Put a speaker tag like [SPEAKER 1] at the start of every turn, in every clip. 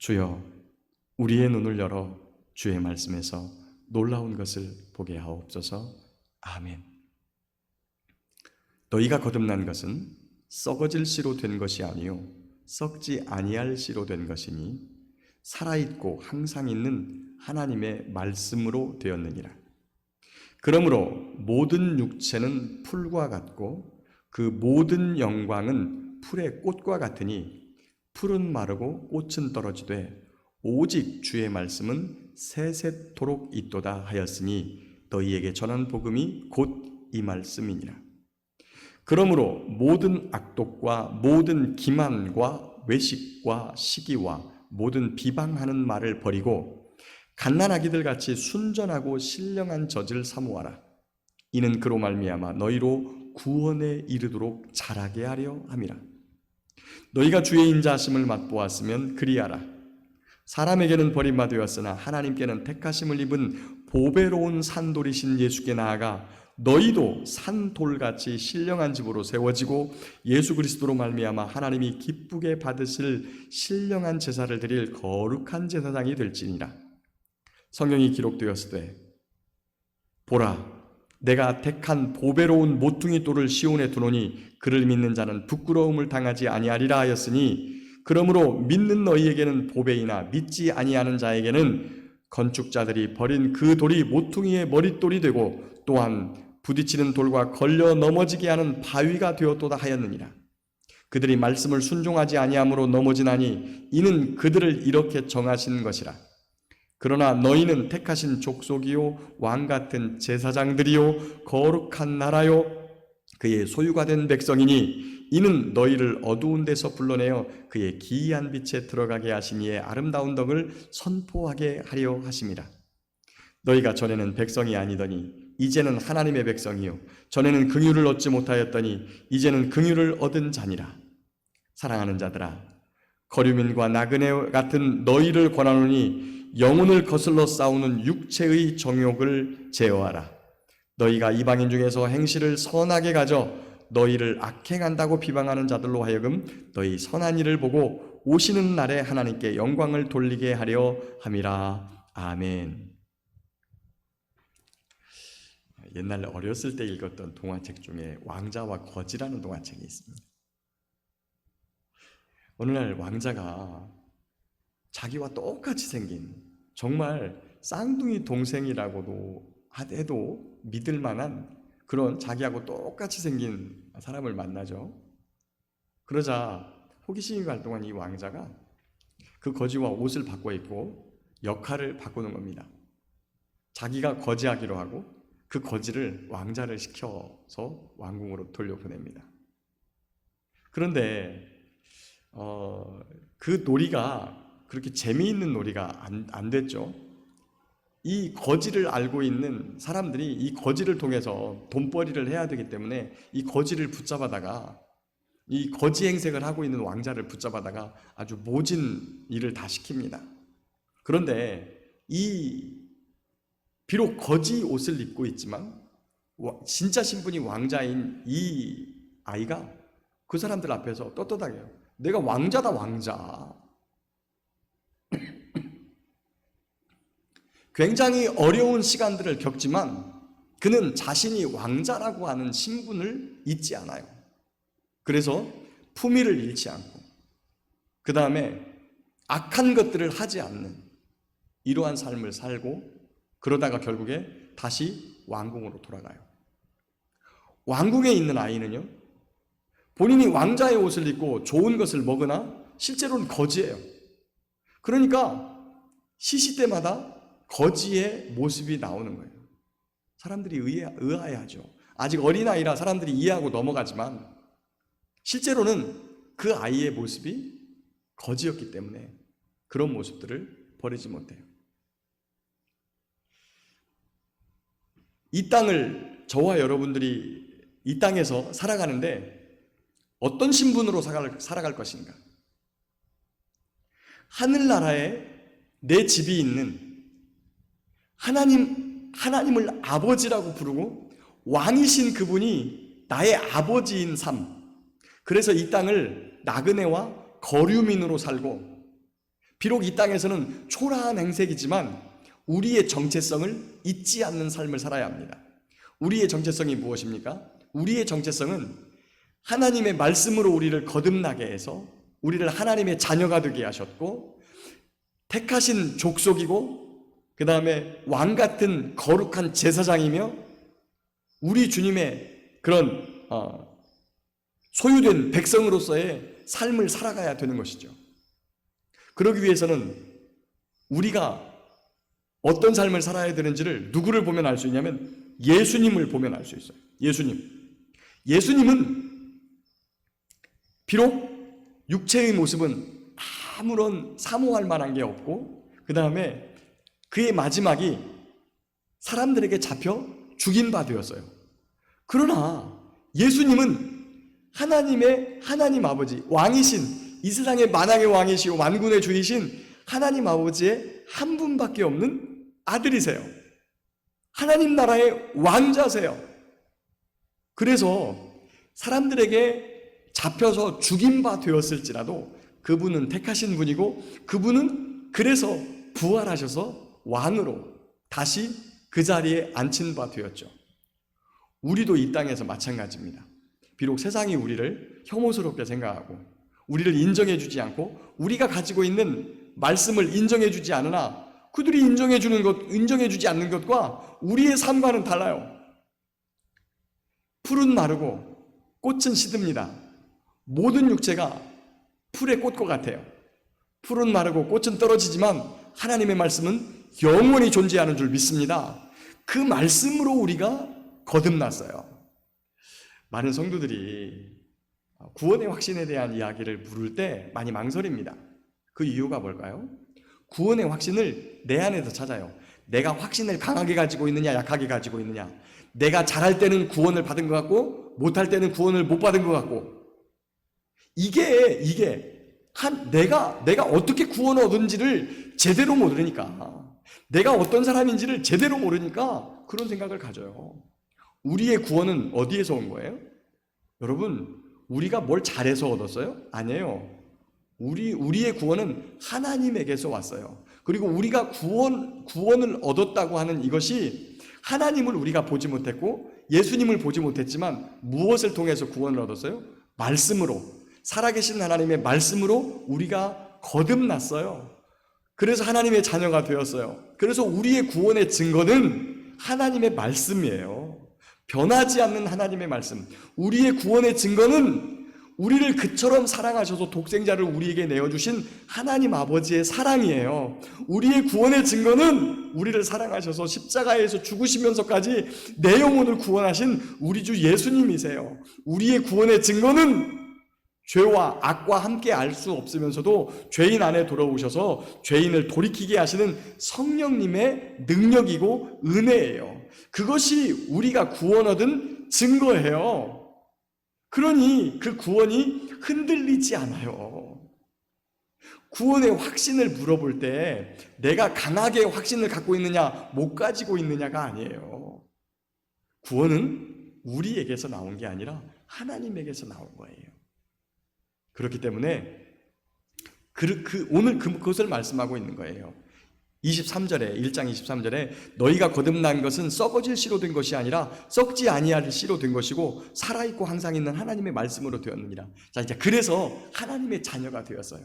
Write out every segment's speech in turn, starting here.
[SPEAKER 1] 주여, 우리의 눈을 열어 주의 말씀에서 놀라운 것을 보게 하옵소서. 아멘. 너희가 거듭난 것은 썩어질 씨로 된 것이 아니요 썩지 아니할 씨로 된 것이니 살아있고 항상 있는 하나님의 말씀으로 되었느니라. 그러므로 모든 육체는 풀과 같고 그 모든 영광은 풀의 꽃과 같으니 풀은 마르고 꽃은 떨어지되 오직 주의 말씀은 세세토록 있도다 하였으니 너희에게 전한 복음이 곧 이 말씀이니라. 그러므로 모든 악독과 모든 기만과 외식과 시기와 모든 비방하는 말을 버리고 갓난아기들 같이 순전하고 신령한 젖을 사모하라. 이는 그로 말미암아 너희로 구원에 이르도록 자라게 하려 함이라. 너희가 주의 인자하심을 맛보았으면 그리하라. 사람에게는 버림받았으나 하나님께는 택하심을 입은 보배로운 산돌이신 예수께 나아가 너희도 산돌같이 신령한 집으로 세워지고 예수 그리스도로 말미암아 하나님이 기쁘게 받으실 신령한 제사를 드릴 거룩한 제사장이 될지니라. 성경이 기록되었으되 보라, 내가 택한 보배로운 모퉁이 돌을 시온에 두노니 그를 믿는 자는 부끄러움을 당하지 아니하리라 하였으니 그러므로 믿는 너희에게는 보배이나 믿지 아니하는 자에게는 건축자들이 버린 그 돌이 모퉁이의 머릿돌이 되고 또한 부딪히는 돌과 걸려 넘어지게 하는 바위가 되었도다 하였느니라. 그들이 말씀을 순종하지 아니함으로 넘어지나니 이는 그들을 이렇게 정하신 것이라. 그러나 너희는 택하신 족속이요 왕같은 제사장들이요 거룩한 나라요 그의 소유가 된 백성이니 이는 너희를 어두운 데서 불러내어 그의 기이한 빛에 들어가게 하신 이의 아름다운 덕을 선포하게 하려 하심이라. 너희가 전에는 백성이 아니더니 이제는 하나님의 백성이요 전에는 긍휼을 얻지 못하였더니 이제는 긍휼을 얻은 자니라. 사랑하는 자들아, 거류민과 나그네 같은 너희를 권하노니 영혼을 거슬러 싸우는 육체의 정욕을 제어하라. 너희가 이방인 중에서 행실을 선하게 가져 너희를 악행한다고 비방하는 자들로 하여금 너희 선한 일을 보고 오시는 날에 하나님께 영광을 돌리게 하려 함이라. 아멘. 옛날 어렸을 때 읽었던 동화책 중에 왕자와 거지라는 동화책이 있습니다. 어느 날 왕자가 자기와 똑같이 생긴 정말 쌍둥이 동생이라고도 해도 믿을 만한 그런 자기하고 똑같이 생긴 사람을 만나죠. 그러자 호기심이 발동한 이 왕자가 그 거지와 옷을 바꿔 입고 역할을 바꾸는 겁니다. 자기가 거지하기로 하고 그 거지를 왕자를 시켜서 왕궁으로 돌려보냅니다. 그런데 그 놀이가 그렇게 재미있는 놀이가 안 됐죠. 이 거지를 알고 있는 사람들이 이 거지를 통해서 돈벌이를 해야 되기 때문에 이 거지를 붙잡아다가 이 거지 행색을 하고 있는 왕자를 붙잡아다가 아주 모진 일을 다 시킵니다. 그런데 비록 거지 옷을 입고 있지만 진짜 신분이 왕자인 이 아이가 그 사람들 앞에서 떳떳하게요. 내가 왕자다, 왕자. 굉장히 어려운 시간들을 겪지만 그는 자신이 왕자라고 하는 신분을 잊지 않아요. 그래서 품위를 잃지 않고 그 다음에 악한 것들을 하지 않는 이러한 삶을 살고 그러다가 결국에 다시 왕궁으로 돌아가요. 왕궁에 있는 아이는요, 본인이 왕자의 옷을 입고 좋은 것을 먹으나 실제로는 거지예요. 그러니까 시시때마다 거지의 모습이 나오는 거예요. 사람들이 의아해하죠. 아직 어린아이라 사람들이 이해하고 넘어가지만 실제로는 그 아이의 모습이 거지였기 때문에 그런 모습들을 버리지 못해요. 이 땅을 저와 여러분들이 이 땅에서 살아가는데 어떤 신분으로 살아갈 것인가? 하늘나라에 내 집이 있는 하나님을 아버지라고 부르고 왕이신 그분이 나의 아버지인 삶. 그래서 이 땅을 나그네와 거류민으로 살고 비록 이 땅에서는 초라한 행색이지만 우리의 정체성을 잊지 않는 삶을 살아야 합니다. 우리의 정체성이 무엇입니까? 우리의 정체성은 하나님의 말씀으로 우리를 거듭나게 해서 우리를 하나님의 자녀가 되게 하셨고, 택하신 족속이고, 그 다음에 왕같은 거룩한 제사장이며, 우리 주님의 그런 소유된 백성으로서의 삶을 살아가야 되는 것이죠. 그러기 위해서는 우리가 어떤 삶을 살아야 되는지를 누구를 보면 알 수 있냐면 예수님을 보면 알 수 있어요. 예수님은 비록 육체의 모습은 아무런 사모할 만한 게 없고, 그 다음에 그의 마지막이 사람들에게 잡혀 죽인 바 되었어요. 그러나 예수님은 하나님 아버지, 왕이신, 이 세상의 만왕의 왕이시오 만군의 주이신 하나님 아버지의 한 분밖에 없는 아들이세요. 하나님 나라의 왕자세요. 그래서 사람들에게 잡혀서 죽인 바 되었을지라도 그분은 택하신 분이고, 그분은 그래서 부활하셔서 왕으로 다시 그 자리에 앉힌 바 되었죠. 우리도 이 땅에서 마찬가지입니다. 비록 세상이 우리를 혐오스럽게 생각하고 우리를 인정해주지 않고 우리가 가지고 있는 말씀을 인정해주지 않으나, 그들이 인정해주지 않는 것과 우리의 삶과는 달라요. 풀은 마르고 꽃은 시듭니다. 모든 육체가 풀의 꽃과 같아요. 풀은 마르고 꽃은 떨어지지만 하나님의 말씀은 영원히 존재하는 줄 믿습니다. 그 말씀으로 우리가 거듭났어요. 많은 성도들이 구원의 확신에 대한 이야기를 물을 때 많이 망설입니다. 그 이유가 뭘까요? 구원의 확신을 내 안에서 찾아요. 내가 확신을 강하게 가지고 있느냐, 약하게 가지고 있느냐. 내가 잘할 때는 구원을 받은 것 같고 못할 때는 구원을 못 받은 것 같고, 내가 어떻게 구원을 얻은지를 제대로 모르니까, 내가 어떤 사람인지를 제대로 모르니까 그런 생각을 가져요. 우리의 구원은 어디에서 온 거예요? 여러분, 우리가 뭘 잘해서 얻었어요? 아니에요. 우리의 구원은 하나님에게서 왔어요. 그리고 우리가 구원을 얻었다고 하는 이것이 하나님을 우리가 보지 못했고 예수님을 보지 못했지만 무엇을 통해서 구원을 얻었어요? 말씀으로, 살아계신 하나님의 말씀으로 우리가 거듭났어요. 그래서 하나님의 자녀가 되었어요. 그래서 우리의 구원의 증거는 하나님의 말씀이에요. 변하지 않는 하나님의 말씀. 우리의 구원의 증거는 우리를 그처럼 사랑하셔서 독생자를 우리에게 내어주신 하나님 아버지의 사랑이에요. 우리의 구원의 증거는 우리를 사랑하셔서 십자가에서 죽으시면서까지 내 영혼을 구원하신 우리 주 예수님이세요. 우리의 구원의 증거는 죄와 악과 함께 알 수 없으면서도 죄인 안에 돌아오셔서 죄인을 돌이키게 하시는 성령님의 능력이고 은혜예요. 그것이 우리가 구원 얻은 증거예요. 그러니 그 구원이 흔들리지 않아요. 구원의 확신을 물어볼 때 내가 강하게 확신을 갖고 있느냐 못 가지고 있느냐가 아니에요. 구원은 우리에게서 나온 게 아니라 하나님에게서 나온 거예요. 그렇기 때문에 오늘 그것을 말씀하고 있는 거예요. 1장 23절에 너희가 거듭난 것은 썩어질 씨로 된 것이 아니라 썩지 아니할 씨로 된 것이고 살아있고 항상 있는 하나님의 말씀으로 되었느니라. 자, 이제 그래서 하나님의 자녀가 되었어요.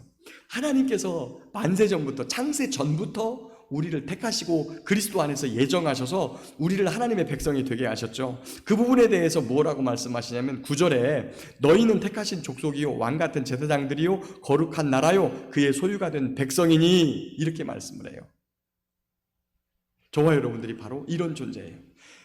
[SPEAKER 1] 하나님께서 만세전부터, 창세 전부터 우리를 택하시고 그리스도 안에서 예정하셔서 우리를 하나님의 백성이 되게 하셨죠. 그 부분에 대해서 뭐라고 말씀하시냐면 9절에 너희는 택하신 족속이요 왕같은 제사장들이요 거룩한 나라요 그의 소유가 된 백성이니, 이렇게 말씀을 해요. 저와 여러분들이 바로 이런 존재예요.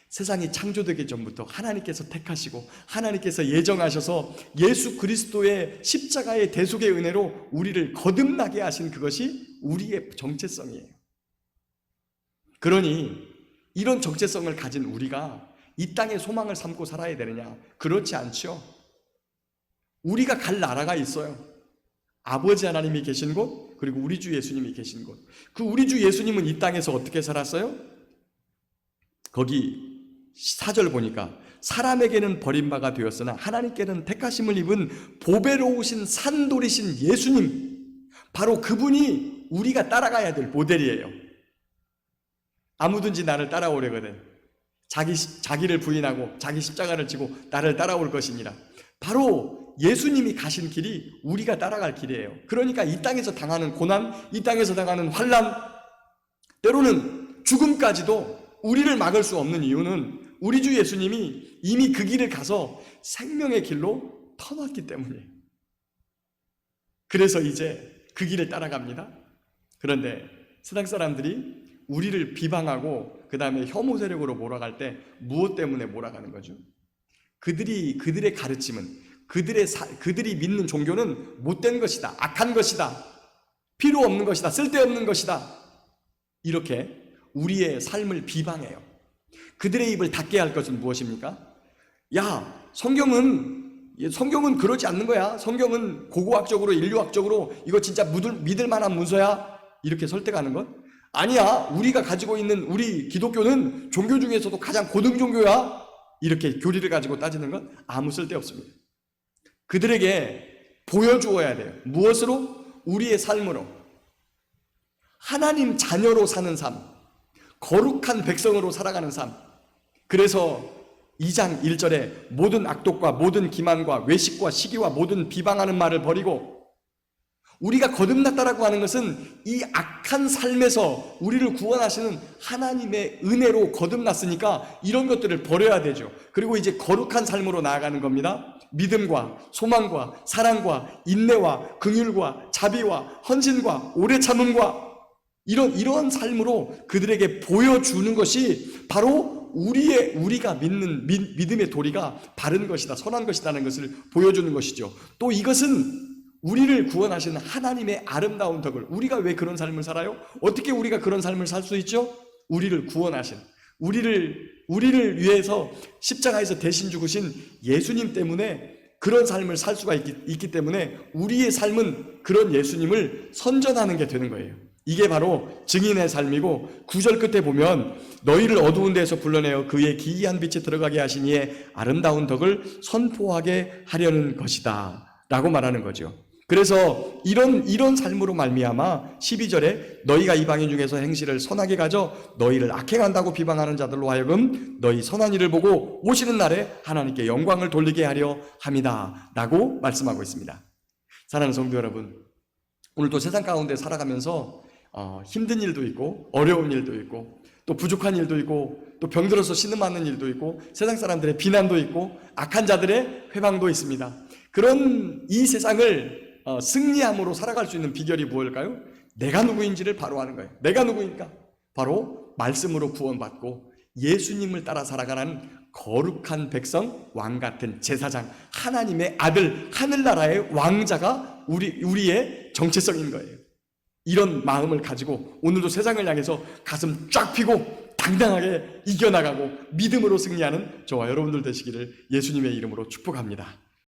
[SPEAKER 1] 세상이 창조되기 전부터 하나님께서 택하시고 하나님께서 예정하셔서 예수 그리스도의 십자가의 대속의 은혜로 우리를 거듭나게 하신 그것이 우리의 정체성이에요. 그러니 이런 정체성을 가진 우리가 이 땅에 소망을 삼고 살아야 되느냐? 그렇지 않죠. 우리가 갈 나라가 있어요. 아버지 하나님이 계신 곳, 그리고 우리 주 예수님이 계신 곳. 그 우리 주 예수님은 이 땅에서 어떻게 살았어요? 거기 4절 보니까 사람에게는 버림바가 되었으나 하나님께는 택하심을 입은 보배로우신 산돌이신 예수님, 바로 그분이 우리가 따라가야 될 모델이에요. 아무든지 나를 따라오려거든 자기를 부인하고 자기 십자가를 지고 나를 따라올 것이니라. 바로 예수님이 가신 길이 우리가 따라갈 길이에요. 그러니까 이 땅에서 당하는 고난, 이 땅에서 당하는 환난, 때로는 죽음까지도 우리를 막을 수 없는 이유는 우리 주 예수님이 이미 그 길을 가서 생명의 길로 터놨기 때문이에요. 그래서 이제 그 길을 따라갑니다. 그런데 세상 사람들이 우리를 비방하고 그 다음에 혐오 세력으로 몰아갈 때 무엇 때문에 몰아가는 거죠? 그들의 가르침은 그들이 믿는 종교는 못된 것이다, 악한 것이다, 필요 없는 것이다, 쓸데없는 것이다, 이렇게 우리의 삶을 비방해요. 그들의 입을 닫게 할 것은 무엇입니까? 야, 성경은 그러지 않는 거야. 성경은 고고학적으로 인류학적으로 이거 진짜 믿을 만한 문서야, 이렇게 설득하는 것? 아니야, 우리가 가지고 있는 우리 기독교는 종교 중에서도 가장 고등 종교야, 이렇게 교리를 가지고 따지는 건 아무 쓸데없습니다. 그들에게 보여주어야 돼요. 무엇으로? 우리의 삶으로. 하나님 자녀로 사는 삶, 거룩한 백성으로 살아가는 삶. 그래서 2장 1절에 모든 악독과 모든 기만과 외식과 시기와 모든 비방하는 말을 버리고, 우리가 거듭났다라고 하는 것은 이 악한 삶에서 우리를 구원하시는 하나님의 은혜로 거듭났으니까 이런 것들을 버려야 되죠. 그리고 이제 거룩한 삶으로 나아가는 겁니다. 믿음과 소망과 사랑과 인내와 긍휼과 자비와 헌신과 오래 참음과 이런 삶으로 그들에게 보여주는 것이 바로 우리가 믿는 믿음의 도리가 바른 것이다, 선한 것이라는 것을 보여주는 것이죠. 또 이것은 우리를 구원하시는 하나님의 아름다운 덕을, 우리가 왜 그런 삶을 살아요? 어떻게 우리가 그런 삶을 살 수 있죠? 우리를 구원하신, 우리를 위해서 십자가에서 대신 죽으신 예수님 때문에 그런 삶을 살 수가 있기 때문에 우리의 삶은 그런 예수님을 선전하는 게 되는 거예요. 이게 바로 증인의 삶이고, 9절 끝에 보면 너희를 어두운 데에서 불러내어 그의 기이한 빛에 들어가게 하신 이의 아름다운 덕을 선포하게 하려는 것이다 라고 말하는 거죠. 그래서 이런 삶으로 말미암아 12절에 너희가 이방인 중에서 행실을 선하게 가져 너희를 악행한다고 비방하는 자들로 하여금 너희 선한 일을 보고 오시는 날에 하나님께 영광을 돌리게 하려 함이다 라고 말씀하고 있습니다. 사랑하는 성도 여러분, 오늘도 세상 가운데 살아가면서 힘든 일도 있고 어려운 일도 있고 또 부족한 일도 있고 또 병들어서 신음하는 일도 있고 세상 사람들의 비난도 있고 악한 자들의 회방도 있습니다. 그런 이 세상을 승리함으로 살아갈 수 있는 비결이 무엇일까요? 내가 누구인지를 바로 아는 거예요. 내가 누구인가? 바로 말씀으로 구원받고 예수님을 따라 살아가는 거룩한 백성, 왕같은 제사장, 하나님의 아들, 하늘나라의 왕자가 우리의 정체성인 거예요. 이런 마음을 가지고 오늘도 세상을 향해서 가슴 쫙 펴고 당당하게 이겨나가고 믿음으로 승리하는 저와 여러분들 되시기를 예수님의 이름으로 축복합니다.